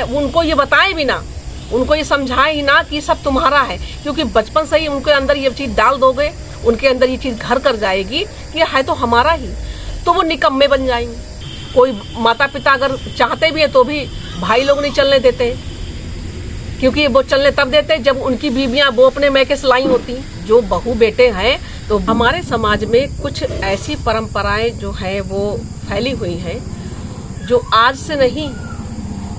उनको ये बताएं भी ना, उनको ये समझाएं ही ना कि सब तुम्हारा है, क्योंकि बचपन से ही उनके अंदर ये चीज डाल दोगे, उनके अंदर ये चीज घर कर जाएगी कि है तो हमारा ही, तो वो निकम्मे बन जाएंगे। कोई माता पिता अगर चाहते भी है तो भी भाई लोग नहीं चलने देते, क्योंकि वो चलने तब देते जब उनकी बीवियां वो अपने मैके से लाई होती। जो बहू बेटे हैं, तो हमारे समाज में कुछ ऐसी परंपराएं जो है वो फैली हुई हैं, जो आज से नहीं,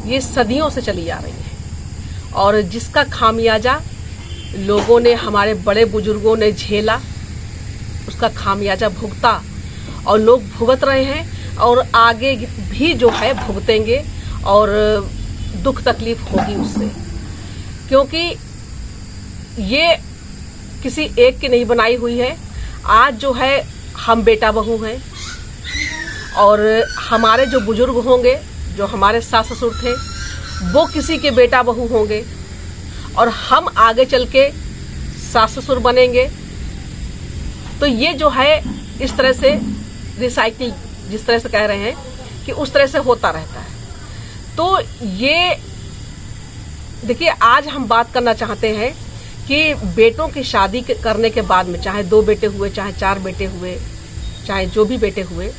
ये सदियों से चली आ रही है, और जिसका खामियाजा लोगों ने, हमारे बड़े बुजुर्गों ने झेला, उसका खामियाजा भुगता और लोग भुगत रहे हैं और आगे भी जो है भुगतेंगे, और दुख तकलीफ होगी उससे, क्योंकि ये किसी एक की नहीं बनाई हुई है। आज जो है हम बेटा बहू हैं, और हमारे जो बुजुर्ग होंगे, जो हमारे सास ससुर थे, वो किसी के बेटा बहू होंगे, और हम आगे चल के सास ससुर बनेंगे। तो ये जो है इस तरह से रिसाइकिल, जिस तरह से कह रहे हैं कि उस तरह से होता रहता है। तो ये देखिए, आज हम बात करना चाहते हैं कि बेटों की शादी करने के बाद में, चाहे 2 बेटे हुए, चाहे 4 बेटे हुए, चाहे जो भी बेटे हुए,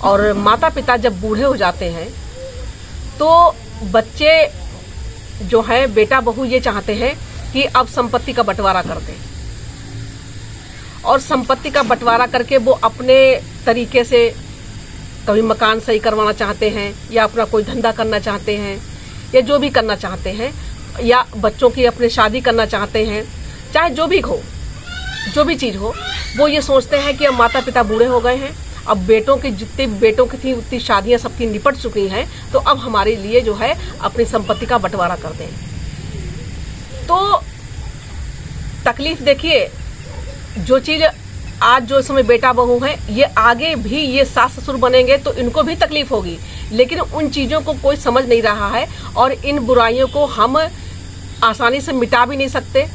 और माता पिता जब बूढ़े हो जाते हैं, तो बच्चे जो है, बेटा बहू ये चाहते हैं कि अब संपत्ति का बंटवारा कर दें, और संपत्ति का बंटवारा करके वो अपने तरीके से कभी मकान सही करवाना चाहते हैं, या अपना कोई धंधा करना चाहते हैं, या जो भी करना चाहते हैं, या बच्चों की अपने शादी करना चाहते हैं, चाहे जो भी हो, जो भी चीज़ हो, वो ये सोचते हैं कि अब माता पिता बूढ़े हो गए हैं, अब बेटों की जितने बेटों की थी उतनी शादियां सबकी निपट चुकी हैं, तो अब हमारे लिए जो है अपनी संपत्ति का बंटवारा कर दें। तो तकलीफ देखिए, जो चीज़ आज जो समय बेटा बहू है, ये आगे भी ये सास ससुर बनेंगे तो इनको भी तकलीफ होगी, लेकिन उन चीज़ों को कोई समझ नहीं रहा है, और इन बुराइयों को हम आसानी से मिटा भी नहीं सकते।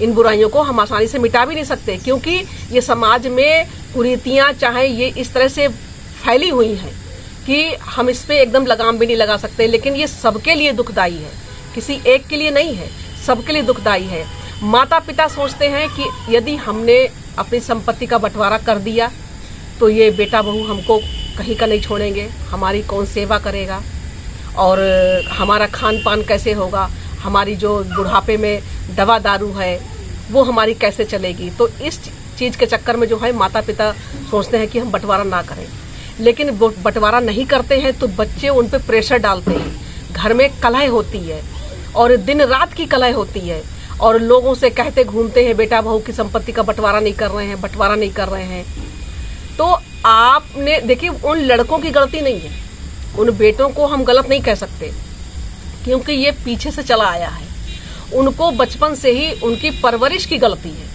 इन बुराइयों को हम आसानी से मिटा भी नहीं सकते, क्योंकि ये समाज में कुरीतियाँ चाहे ये इस तरह से फैली हुई हैं कि हम इस पे एकदम लगाम भी नहीं लगा सकते। लेकिन ये सबके लिए दुखदाई है, किसी एक के लिए नहीं है, सबके लिए दुखदाई है। माता पिता सोचते हैं कि यदि हमने अपनी संपत्ति का बंटवारा कर दिया तो ये बेटा बहू हमको कहीं का नहीं छोड़ेंगे, हमारी कौन सेवा करेगा, और हमारा खान पान कैसे होगा, हमारी जो बुढ़ापे में दवा दारू है वो हमारी कैसे चलेगी। तो इस चीज़ के चक्कर में जो है माता पिता सोचते हैं कि हम बंटवारा ना करें, लेकिन बंटवारा नहीं करते हैं तो बच्चे उन पर प्रेशर डालते हैं, घर में कलह होती है, और दिन रात की कलह होती है, और लोगों से कहते घूमते हैं बेटा बहू की संपत्ति का बंटवारा नहीं कर रहे हैं, बंटवारा नहीं कर रहे हैं। तो आपने देखिए, उन लड़कों की गलती नहीं है, उन बेटों को हम गलत नहीं कह सकते, क्योंकि ये पीछे से चला आया है। उनको बचपन से ही उनकी परवरिश की गलती है,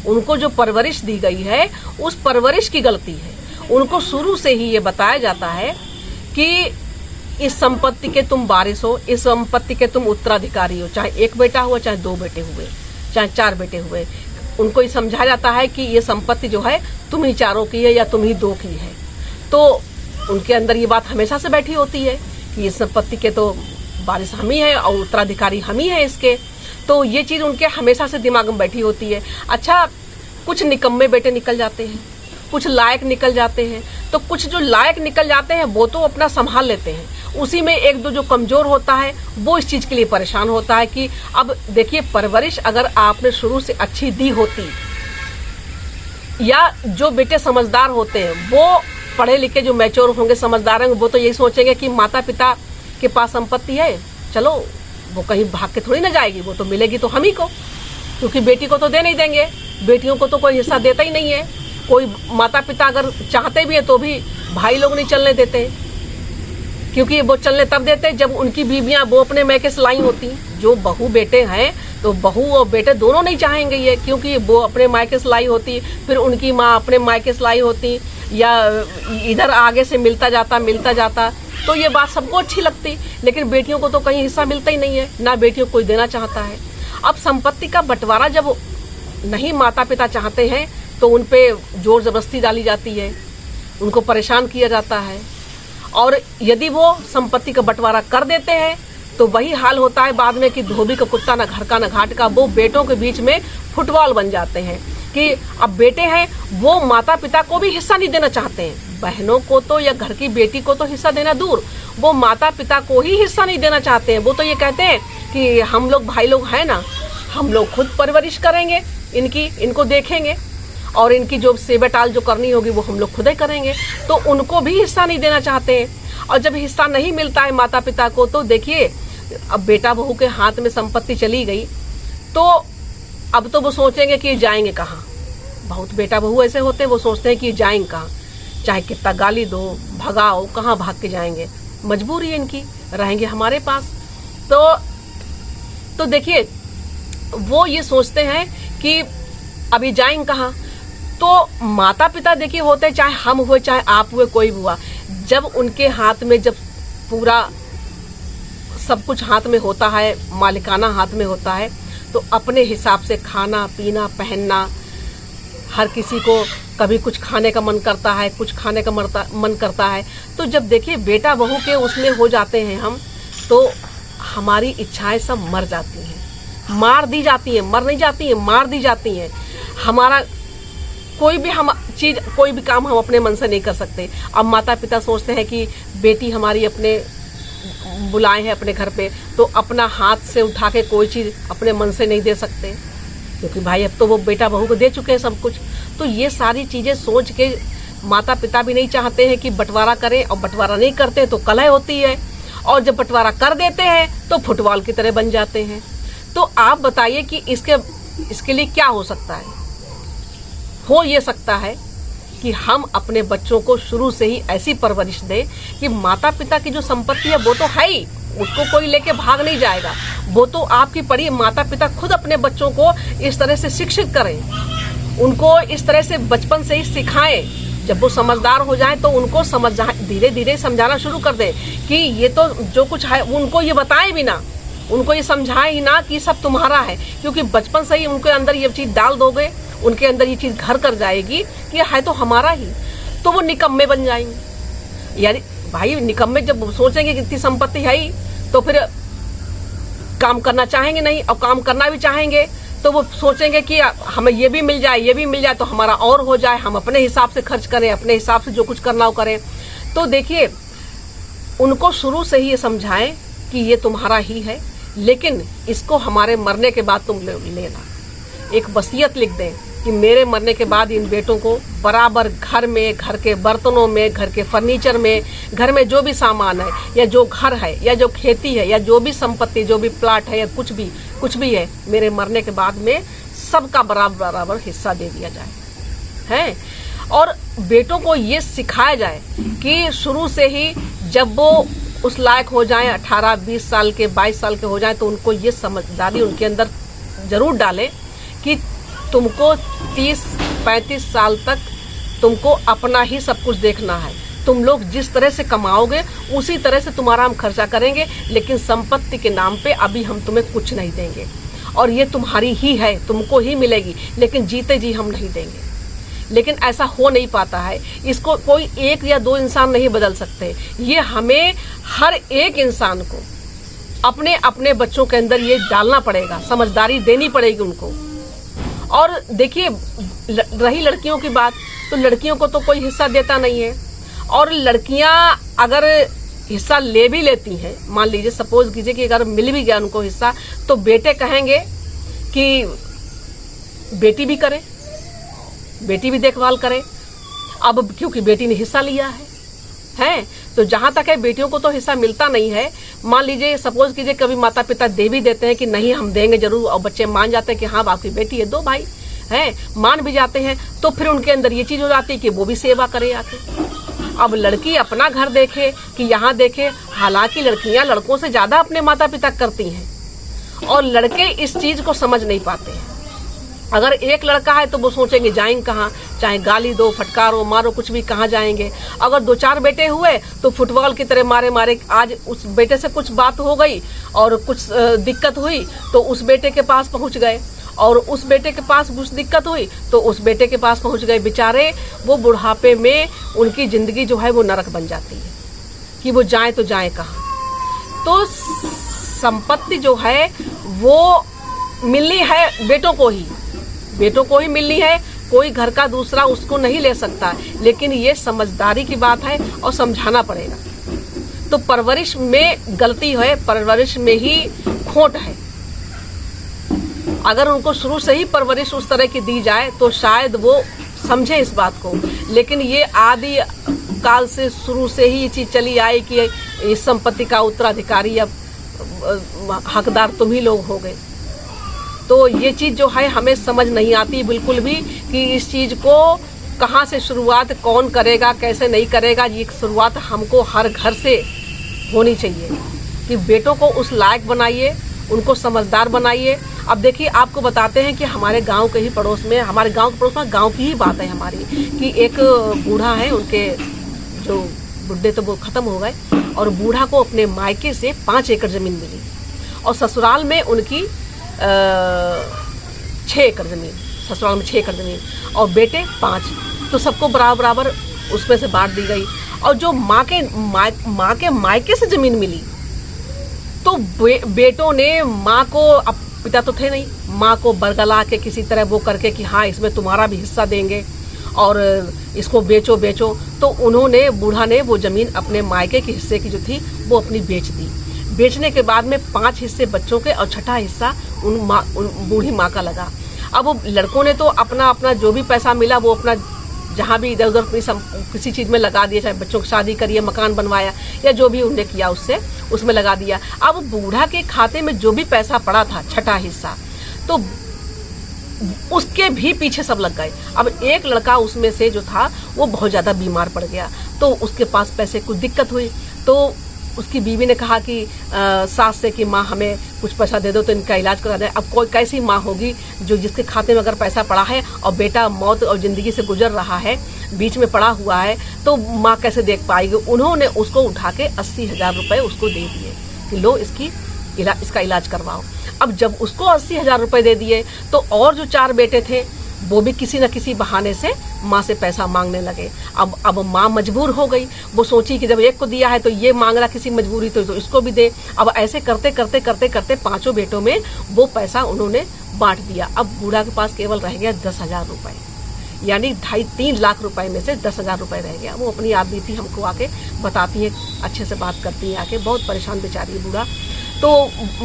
उनको जो परवरिश दी गई है उस परवरिश की गलती है। उनको शुरू से ही ये बताया जाता है कि इस संपत्ति के तुम वारिस हो, इस संपत्ति के तुम उत्तराधिकारी हो, चाहे 1 बेटा हुआ, चाहे 2 बेटे हुए, चाहे 4 बेटे हुए। उनको ये समझाया जाता है कि ये संपत्ति जो है तुम ही 4 की है या तुम ही 2 की है। तो उनके अंदर ये बात हमेशा से बैठी होती है कि इस संपत्ति के तो वारिस हम ही हैं और उत्तराधिकारी हम ही हैं इसके। तो ये चीज़ उनके हमेशा से दिमाग में बैठी होती है। अच्छा, कुछ निकम्मे बेटे निकल जाते हैं, कुछ लायक निकल जाते हैं, तो कुछ जो लायक निकल जाते हैं वो तो अपना संभाल लेते हैं, उसी में 1-2 जो कमज़ोर होता है वो इस चीज़ के लिए परेशान होता है कि अब देखिए, परवरिश अगर आपने शुरू से अच्छी दी होती, या जो बेटे समझदार होते हैं, वो पढ़े लिखे जो मैच्योर होंगे, समझदार होंगे, वो तो यही सोचेंगे कि माता पिता के पास संपत्ति है, चलो वो कहीं भाग के थोड़ी ना जाएगी, वो तो मिलेगी तो हम ही को, क्योंकि बेटी को तो दे नहीं देंगे, बेटियों को तो कोई हिस्सा देता ही नहीं है। कोई माता पिता अगर चाहते भी है तो भी भाई लोग नहीं चलने देते, क्योंकि वो चलने तब देते जब उनकी बीवियां वो अपने मैके से लाई होती। जो बहू बेटे हैं तो बहू और बेटे दोनों नहीं चाहेंगे ये, क्योंकि वो अपने मायके से लाई होती, फिर उनकी माँ अपने मायके से लाई होती, या इधर आगे से मिलता जाता, तो ये बात सबको अच्छी लगती। लेकिन बेटियों को तो कहीं हिस्सा मिलता ही नहीं है, ना बेटियों को कोई देना चाहता है। अब संपत्ति का बंटवारा जब नहीं माता पिता चाहते हैं तो उन पे जोर जबरदस्ती डाली जाती है, उनको परेशान किया जाता है, और यदि वो संपत्ति का बंटवारा कर देते हैं तो वही हाल होता है बाद में कि धोबी का कुत्ता ना घर का ना घाट का। वो बेटों के बीच में फुटबॉल बन जाते हैं कि अब बेटे हैं वो माता पिता को भी हिस्सा नहीं देना चाहते हैं। बहनों को तो या घर की बेटी को तो हिस्सा देना दूर, वो माता पिता को ही हिस्सा नहीं देना चाहते हैं। वो तो ये कहते हैं कि हम लोग भाई लोग हैं ना, हम लोग खुद परवरिश करेंगे इनको देखेंगे और इनकी जो सेवा टाल जो करनी होगी वो हम लोग खुद ही करेंगे। तो उनको भी हिस्सा नहीं देना चाहते हैं। और जब हिस्सा नहीं मिलता है माता पिता को तो देखिए अब बेटा बहू के हाथ में संपत्ति चली गई तो अब तो वो सोचेंगे कि जाएंगे कहाँ। बहुत बेटा बहू ऐसे होते हैं, वो सोचते हैं कि जाएंगे कहाँ, चाहे कितना गाली दो भगाओ कहाँ भाग के जाएंगे, मजबूरी है इनकी, रहेंगे हमारे पास। तो देखिए वो ये सोचते हैं कि अभी जाएंगे कहाँ। तो माता पिता देखिए होते चाहे हम हुए चाहे आप हुए कोई भी हुआ, जब उनके हाथ में जब पूरा सब कुछ हाथ में होता है, मालिकाना हाथ में होता है, तो अपने हिसाब से खाना पीना पहनना, हर किसी को कभी कुछ खाने का मन करता है कुछ खाने का मन करता है। तो जब देखिए बेटा बहू के उसमें हो जाते हैं हम, तो हमारी इच्छाएं सब मर जाती हैं, मार दी जाती हैं, मर नहीं जाती हैं, मार दी जाती हैं। हमारा कोई भी काम हम अपने मन से नहीं कर सकते। अब माता पिता सोचते हैं कि बेटी हमारी अपने बुलाए हैं अपने घर पे, तो अपना हाथ से उठा के कोई चीज़ अपने मन से नहीं दे सकते, क्योंकि भाई अब तो वो बेटा बहू को दे चुके हैं सब कुछ। तो ये सारी चीज़ें सोच के माता पिता भी नहीं चाहते हैं कि बंटवारा करें, और बंटवारा नहीं करते तो कलह होती है, और जब बंटवारा कर देते हैं तो फुटबॉल की तरह बन जाते हैं। तो आप बताइए कि इसके लिए क्या हो सकता है। हो ये सकता है कि हम अपने बच्चों को शुरू से ही ऐसी परवरिश दें कि माता पिता की जो संपत्ति है वो तो है ही, उसको कोई लेके भाग नहीं जाएगा, वो तो आपकी पड़ी। माता पिता खुद अपने बच्चों को इस तरह से शिक्षित करें, उनको इस तरह से बचपन से ही सिखाएं। जब वो समझदार हो जाएं तो उनको धीरे धीरे समझाना शुरू कर दें कि ये तो जो कुछ है, उनको ये बताएं भी ना, उनको ये समझाएं ही ना कि सब तुम्हारा है, क्योंकि बचपन से ही उनके अंदर ये चीज़ डाल दोगे, उनके अंदर ये चीज़ घर कर जाएगी कि है तो हमारा ही, तो वो निकम्मे बन जाएंगे। यानी भाई निकम्मे जब सोचेंगे कि इतनी संपत्ति है ही, तो फिर काम करना चाहेंगे नहीं, और काम करना भी चाहेंगे तो वो सोचेंगे कि हमें ये भी मिल जाए तो हमारा और हो जाए, हम अपने हिसाब से खर्च करें, अपने हिसाब से जो कुछ करना हो करें। तो देखिए उनको शुरू से ही ये समझाएं कि ये तुम्हारा ही है, लेकिन इसको हमारे मरने के बाद तुम लेना। एक वसीयत लिख दें कि मेरे मरने के बाद इन बेटों को बराबर घर में, घर के बर्तनों में, घर के फर्नीचर में, घर में जो भी सामान है, या जो घर है, या जो खेती है, या जो भी संपत्ति, जो भी प्लाट है, या कुछ भी है, मेरे मरने के बाद में सबका बराबर हिस्सा दे दिया जाए है। और बेटों को ये सिखाया जाए कि शुरू से ही जब वो उस लायक हो जाएं, 18-20 साल के, 22 साल के हो जाएं, तो उनको ये समझदारी उनके अंदर जरूर डालें कि तुमको 30-35 साल तक तुमको अपना ही सब कुछ देखना है। तुम लोग जिस तरह से कमाओगे उसी तरह से तुम्हारा हम खर्चा करेंगे, लेकिन संपत्ति के नाम पे अभी हम तुम्हें कुछ नहीं देंगे, और ये तुम्हारी ही है, तुमको ही मिलेगी, लेकिन जीते जी हम नहीं देंगे। लेकिन ऐसा हो नहीं पाता है, इसको कोई एक या दो इंसान नहीं बदल सकते। ये हमें हर एक इंसान को अपने अपने बच्चों के अंदर ये डालना पड़ेगा, समझदारी देनी पड़ेगी उनको। और देखिए रही लड़कियों की बात, तो लड़कियों को तो कोई हिस्सा देता नहीं है, और लड़कियां अगर हिस्सा ले भी लेती हैं, मान लीजिए सपोज कीजिए कि अगर मिल भी गया उनको हिस्सा, तो बेटे कहेंगे कि बेटी भी करे, बेटी भी देखभाल करे। अब क्योंकि बेटी ने हिस्सा लिया है, तो जहां तक है बेटियों को तो हिस्सा मिलता नहीं है। मान लीजिए सपोज कीजिए कभी माता पिता दे भी देते हैं कि नहीं हम देंगे जरूर, और बच्चे मान जाते हैं कि हाँ आपकी बेटी है, दो भाई हैं, मान भी जाते हैं, तो फिर उनके अंदर ये चीज हो जाती है कि वो भी सेवा करे आके। अब लड़की अपना घर देखे कि यहाँ देखे, हालांकि लड़कियां लड़कों से ज्यादा अपने माता पिता करती हैं, और लड़के इस चीज को समझ नहीं पाते हैं। अगर एक लड़का है तो वो सोचेंगे जाएंगे कहाँ, चाहे गाली दो, फटकारो, मारो, कुछ भी, कहाँ जाएंगे। अगर 2-4 बेटे हुए तो फुटबॉल की तरह मारे आज उस बेटे से कुछ बात हो गई और कुछ दिक्कत हुई तो उस बेटे के पास पहुंच गए, और उस बेटे के पास कुछ दिक्कत हुई तो उस बेटे के पास पहुंच गए। बेचारे वो बुढ़ापे में उनकी जिंदगी जो है वो नरक बन जाती कि वो जाए तो जाए कहाँ। तो संपत्ति जो है वो मिलनी है बेटों को ही मिलनी है, कोई घर का दूसरा उसको नहीं ले सकता। लेकिन ये समझदारी की बात है और समझाना पड़ेगा। तो परवरिश में गलती है, परवरिश में ही खोट है। अगर उनको शुरू से ही परवरिश उस तरह की दी जाए तो शायद वो समझे इस बात को। लेकिन ये आदि काल से शुरू से ही ये चीज चली आई कि इस संपत्ति का उत्तराधिकारी अब हकदार तुम ही लोग हो गए। तो ये चीज जो है हमें समझ नहीं आती बिल्कुल भी कि इस चीज को कहाँ से शुरुआत कौन करेगा, कैसे नहीं करेगा। ये शुरुआत हमको हर घर से होनी चाहिए कि बेटों को उस लायक बनाइए, उनको समझदार बनाइए। अब देखिए आपको बताते हैं कि हमारे गांव के ही पड़ोस में, हमारे गांव के पड़ोस में, गांव की ही बात है हमारी, कि एक बूढ़ा है, उनके जो बुढ़े तो वो खत्म हो गए, और बूढ़ा को अपने मायके से 5 एकड़ जमीन मिली और ससुराल में उनकी 6 एकड़ जमीन, ससुराल में 6 एकड़ जमीन और बेटे 5। तो सबको बराबर बराबर उसमें से बांट दी गई। और जो माँ के मायके से जमीन मिली तो बेटों ने माँ को, अब पिता तो थे नहीं, माँ को बरगला के किसी तरह वो करके कि हाँ इसमें तुम्हारा भी हिस्सा देंगे और इसको बेचो। तो उन्होंने, बूढ़ा ने वो जमीन अपने मायके के हिस्से की जो थी वो अपनी बेच दी। बेचने के बाद में 5 हिस्से बच्चों के और 6ठा हिस्सा उन बूढ़ी माँ का लगा। अब वो लड़कों ने तो अपना जो भी पैसा मिला वो अपना जहाँ भी इधर उधर किसी चीज़ में लगा दिया, चाहे बच्चों की शादी करिए, मकान बनवाया या जो भी उन्होंने किया उसमें लगा दिया। अब बूढ़ा के खाते में जो भी पैसा पड़ा था 6ठा हिस्सा, तो उसके भी पीछे सब लग गए। अब एक लड़का उसमें से जो था वो बहुत ज़्यादा बीमार पड़ गया, तो उसके पास पैसे कुछ दिक्कत हुई। तो उसकी बीवी ने कहा कि सास से कि माँ हमें कुछ पैसा दे दो तो इनका इलाज करा दे। अब कोई कैसी माँ होगी जो जिसके खाते में अगर पैसा पड़ा है और बेटा मौत और ज़िंदगी से गुजर रहा है, बीच में पड़ा हुआ है, तो माँ कैसे देख पाएगी। उन्होंने उसको उठा के 80,000 रुपये उसको दे दिए कि लो इसका इलाज करवाओ। अब जब उसको 80,000 रुपये दे दिए तो और जो 4 बेटे थे वो भी किसी न किसी बहाने से माँ से पैसा मांगने लगे। अब माँ मजबूर हो गई, वो सोची कि जब एक को दिया है तो ये मांग रहा किसी मजबूरी, तो इसको भी दे। अब ऐसे करते करते 5 बेटों में वो पैसा उन्होंने बांट दिया। अब बूढ़ा के पास केवल रह गया 10,000 रुपये, यानी 2.5-3 लाख रुपए में से 10,000 रुपये रह गया। वो अपनी आप बीती हमको आके बताती है, अच्छे से बात करती है आके, बहुत परेशान बेचारी बूढ़ा। तो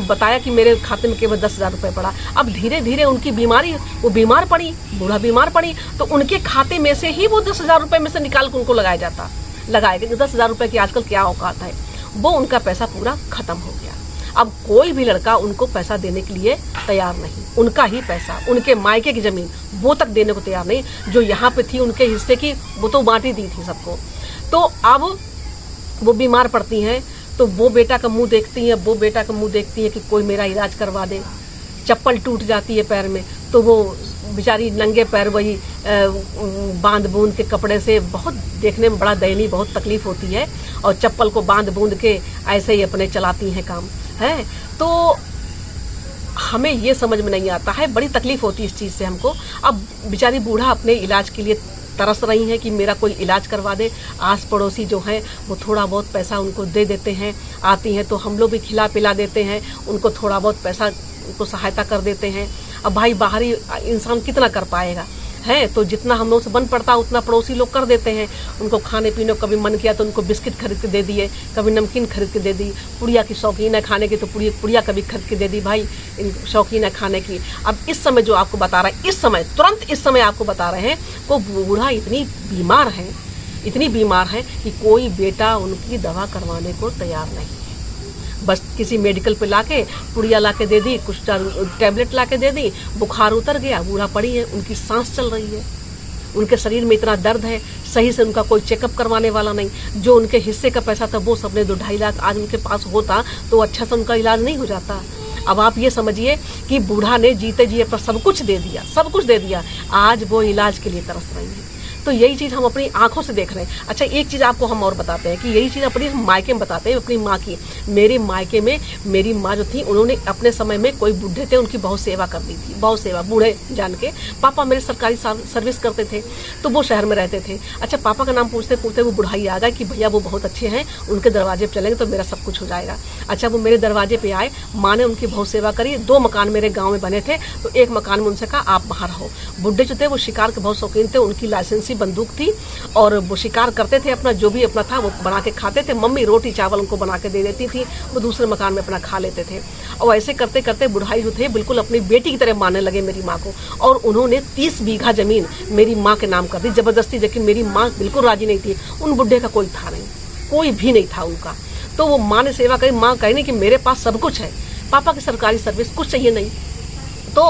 बताया कि मेरे खाते में केवल 10,000 रुपये पड़ा। अब धीरे धीरे उनकी बीमारी, वो बीमार पड़ी, बूढ़ा बीमार पड़ी, तो उनके खाते में से ही वो 10,000 रुपये में से निकाल के उनको लगाया कि 10,000 रुपये की आजकल क्या औकात है। वो उनका पैसा पूरा खत्म हो गया। अब कोई भी लड़का उनको पैसा देने के लिए तैयार नहीं, उनका ही पैसा, उनके मायके की जमीन वो तक देने को तैयार नहीं, जो यहाँ पे थी उनके हिस्से की वो तो बांटी दी थी सबको। तो अब वो बीमार पड़ती हैं तो वो बेटा का मुंह देखती है कि कोई मेरा इलाज करवा दे। चप्पल टूट जाती है पैर में तो वो बेचारी नंगे पैर वही बांध बूंद के कपड़े से, बहुत देखने में बड़ा दयनीय, बहुत तकलीफ होती है, और चप्पल को बांध बूंद के ऐसे ही अपने चलाती हैं काम है। तो हमें ये समझ में नहीं आता है, बड़ी तकलीफ होती है इस चीज़ से हमको। अब बेचारी बूढ़ा अपने इलाज के लिए तरस रही हैं कि मेरा कोई इलाज करवा दे। आस पड़ोसी जो है वो थोड़ा बहुत पैसा उनको दे देते हैं, आती हैं तो हम लोग भी खिला पिला देते हैं, उनको थोड़ा बहुत पैसा उनको सहायता कर देते हैं। अब भाई बाहरी इंसान कितना कर पाएगा है, तो जितना हम लोग से बन पड़ता उतना पड़ोसी लोग कर देते हैं। उनको खाने पीने को कभी मन किया तो उनको बिस्किट खरीद के दे दिए, कभी नमकीन खरीद के दे दी, पुड़िया की शौकीन है खाने की तो पुड़िया कभी खरीद के दे दी, भाई शौकीन है खाने की। अब इस समय जो आपको बता रहा है, तुरंत इस समय आपको बता रहे हैं वो बूढ़ा इतनी बीमार है कि कोई बेटा उनकी दवा करवाने को तैयार नहीं है। बस किसी मेडिकल पे लाके पुड़िया लाके दे दी, कुछ टैबलेट लाके दे दी, बुखार उतर गया, बूढ़ा पड़ी है, उनकी सांस चल रही है, उनके शरीर में इतना दर्द है, सही से उनका कोई चेकअप करवाने वाला नहीं। जो उनके हिस्से का पैसा था वो सबने 2-2.5 लाख आज उनके पास होता तो अच्छा से उनका इलाज नहीं हो जाता। अब आप ये समझिए कि बूढ़ा ने जीते जी पर सब कुछ दे दिया, आज वो इलाज के लिए तरस रही है। तो यही चीज़ हम अपनी आंखों से देख रहे हैं। अच्छा, एक चीज़ आपको हम और बताते हैं कि यही चीज़ अपनी मायके में बताते हैं, अपनी माँ की। मेरे मायके में मेरी माँ जो थी, उन्होंने अपने समय में कोई बूढ़े थे, उनकी बहुत सेवा कर दी थी, बहुत सेवा, बूढ़े जान के। पापा मेरे सरकारी सर्विस करते थे, तो वो शहर में रहते थे। अच्छा, पापा का नाम पूछते पूछते वो बुढ़ाई आ गया कि भैया वो बहुत अच्छे हैं, उनके दरवाजे पर चलेंगे तो मेरा सब कुछ हो जाएगा। अच्छा, वो मेरे दरवाजे पे आए, माँ ने उनकी बहुत सेवा करी। 2 मकान मेरे गाँव में बने थे, तो एक मकान में उनसे कहा आप बाहर रहो। बुढ़े जो थे वो शिकार के बहुत शौकीन थे, उनकी लाइसेंसी बंदूक थी और वो शिकार करते थे, अपना जो भी अपना था वो बना के खाते थे। मम्मी रोटी चावल उनको बना के दे देती थी, वो दूसरे मकान में अपना खा लेते थे। और ऐसे करते करते बुढ़ाई जो थे बिल्कुल अपनी बेटी की तरह मानने लगे मेरी माँ को, और उन्होंने 30 बीघा जमीन मेरी माँ के नाम कर दी जबरदस्ती, लेकिन मेरी माँ बिल्कुल राजी नहीं थी। उन बुढ़े का कोई था नहीं, कोई भी नहीं था उनका। तो वो माँ ने सेवा करी। माँ कहने कि मेरे पास सब कुछ है, पापा की सरकारी सर्विस, कुछ चाहिए नहीं। तो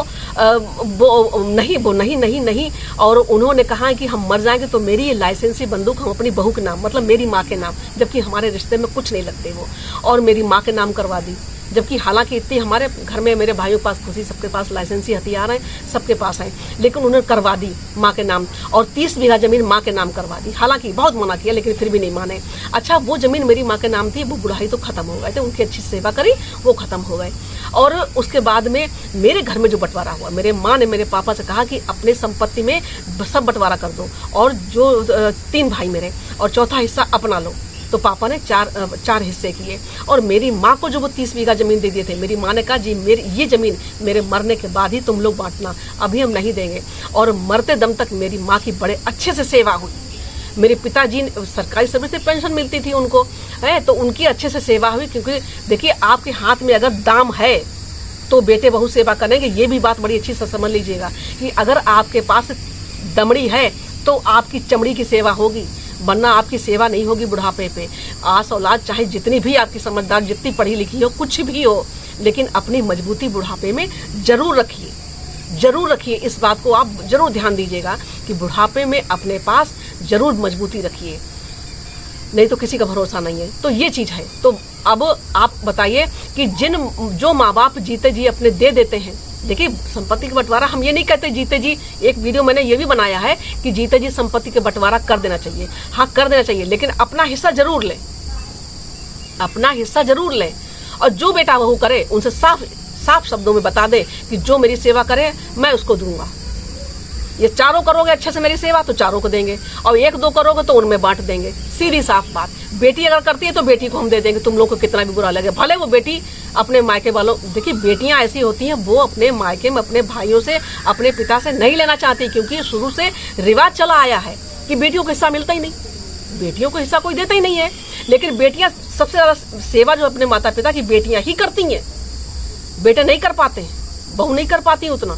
वो नहीं और उन्होंने कहा कि हम मर जाएंगे तो मेरी ये लाइसेंसी बंदूक हम अपनी बहू के नाम, मतलब मेरी माँ के नाम, जबकि हमारे रिश्ते में कुछ नहीं लगते वो, और मेरी माँ के नाम करवा दी। जबकि हालांकि इतनी हमारे घर में मेरे भाइयों के पास खुशी, सबके पास लाइसेंसी हथियार हैं, सबके पास हैं, लेकिन उन्होंने करवा दी माँ के नाम, और 30 बीघा जमीन माँ के नाम करवा दी। हालांकि बहुत मना किया, लेकिन फिर भी नहीं माने। अच्छा, वो जमीन मेरी माँ के नाम थी, वो बुढ़ाई तो खत्म हो गए थे, उनकी अच्छी सेवा करी, वो खत्म हो गए। और उसके बाद में मेरे घर में जो बंटवारा हुआ, मेरे माँ ने मेरे पापा से कहा कि अपने संपत्ति में सब बंटवारा कर दो, और जो 3 भाई मेरे, और चौथा हिस्सा अपना लो। तो पापा ने 4 हिस्से किए, और मेरी माँ को जो वो 30 बीघा जमीन दे दिए थे, मेरी माँ ने कहा जी मेरी ये जमीन मेरे मरने के बाद ही तुम लोग बांटना, अभी हम नहीं देंगे। और मरते दम तक मेरी माँ की बड़े अच्छे से सेवा हुई। मेरे पिताजी सरकारी सर्विस से पेंशन मिलती थी उनको, है, तो उनकी अच्छे से सेवा हुई। क्योंकि देखिए, आपके हाथ में अगर दाम है तो बेटे बहू सेवा करेंगे। ये भी बात बड़ी अच्छी से समझ लीजिएगा कि अगर आपके पास दमड़ी है तो आपकी चमड़ी की सेवा होगी, वरना आपकी सेवा नहीं होगी बुढ़ापे पे। आस औलाद चाहे जितनी भी आपकी समझदार, जितनी पढ़ी लिखी हो, कुछ भी हो, लेकिन अपनी मजबूती बुढ़ापे में जरूर रखिए, जरूर रखिए। इस बात को आप जरूर ध्यान दीजिएगा कि बुढ़ापे में अपने पास जरूर मजबूती रखिए, नहीं तो किसी का भरोसा नहीं है। तो ये चीज है। तो अब आप बताइए कि जो माँ बाप जीते जी अपने दे देते हैं, देखिए संपत्ति का बंटवारा हम ये नहीं कहते जीते जी, एक वीडियो मैंने ये भी बनाया है कि जीते जी संपत्ति का बंटवारा कर देना चाहिए, हाँ कर देना चाहिए, लेकिन अपना हिस्सा जरूर लें, अपना हिस्सा जरूर लें। और जो बेटा बहू करे उनसे साफ शब्दों में बता दे कि जो मेरी सेवा करे मैं उसको दूंगा। ये 4 करोगे अच्छे से मेरी सेवा तो 4 को देंगे, और 1-2 करोगे तो उनमें बांट देंगे। सीधी साफ बात। बेटी अगर करती है तो बेटी को हम दे देंगे, तुम लोग को कितना भी बुरा लगे, भले वो बेटी अपने मायके वालों, देखिए बेटियां ऐसी होती हैं, वो अपने मायके में अपने भाइयों से, अपने पिता से नहीं लेना चाहती, क्योंकि शुरू से रिवाज चला आया है कि बेटियों को हिस्सा मिलता ही नहीं, बेटियों को हिस्सा कोई देता ही नहीं है। लेकिन बेटियां सबसे ज्यादा सेवा जो अपने माता पिता की बेटियां ही करती हैं, बेटे नहीं कर पाते, बहू नहीं कर पाती उतना।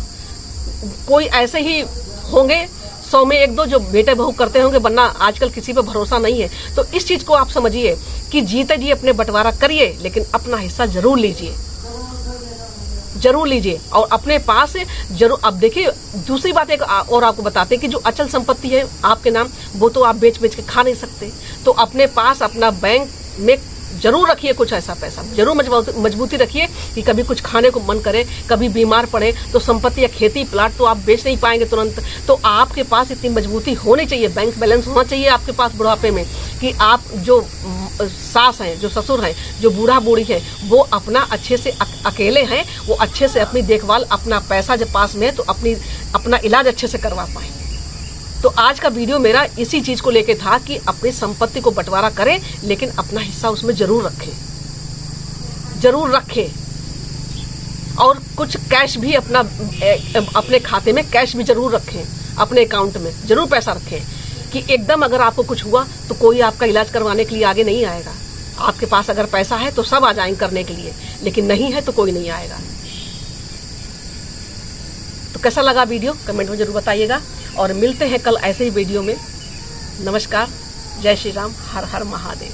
कोई ऐसे ही होंगे 100 में 1-2 जो बेटे बहू करते होंगे, वरना आजकल किसी पे भरोसा नहीं है। तो इस चीज को आप समझिए कि जीते जी अपने बंटवारा करिए, लेकिन अपना हिस्सा जरूर लीजिए, जरूर लीजिए, और अपने पास जरूर। अब देखिए दूसरी बात एक और आपको बताते हैं कि जो अचल संपत्ति है आपके नाम, वो तो आप बेच बेच के खा नहीं सकते, तो अपने पास अपना बैंक में जरूर रखिए कुछ ऐसा पैसा, जरूर मजबूती रखिए कि कभी कुछ खाने को मन करे, कभी बीमार पड़े तो संपत्ति या खेती प्लाट तो आप बेच नहीं पाएंगे तुरंत। तो आपके पास इतनी मजबूती होनी चाहिए, बैंक बैलेंस होना चाहिए आपके पास बुढ़ापे में, कि आप जो सास हैं, जो ससुर हैं, जो बूढ़ा बूढ़ी है, वो अपना अच्छे से अकेले हैं, वो अच्छे से अपनी देखभाल, अपना पैसा जब पास में है तो अपना इलाज अच्छे से करवा पाए। तो आज का वीडियो मेरा इसी चीज को लेके था कि अपनी संपत्ति को बंटवारा करें, लेकिन अपना हिस्सा उसमें जरूर रखें, जरूर रखें। और कुछ कैश भी अपने खाते में कैश भी जरूर रखें, अपने अकाउंट में जरूर पैसा रखें, कि एकदम अगर आपको कुछ हुआ तो कोई आपका इलाज करवाने के लिए आगे नहीं आएगा। आपके पास अगर पैसा है तो सब आ जाएंगे करने के लिए, लेकिन नहीं है तो कोई नहीं आएगा। तो कैसा लगा वीडियो कमेंट में जरूर बताइएगा, और मिलते हैं कल ऐसे ही वीडियो में। नमस्कार, जय श्री राम, हर हर महादेव।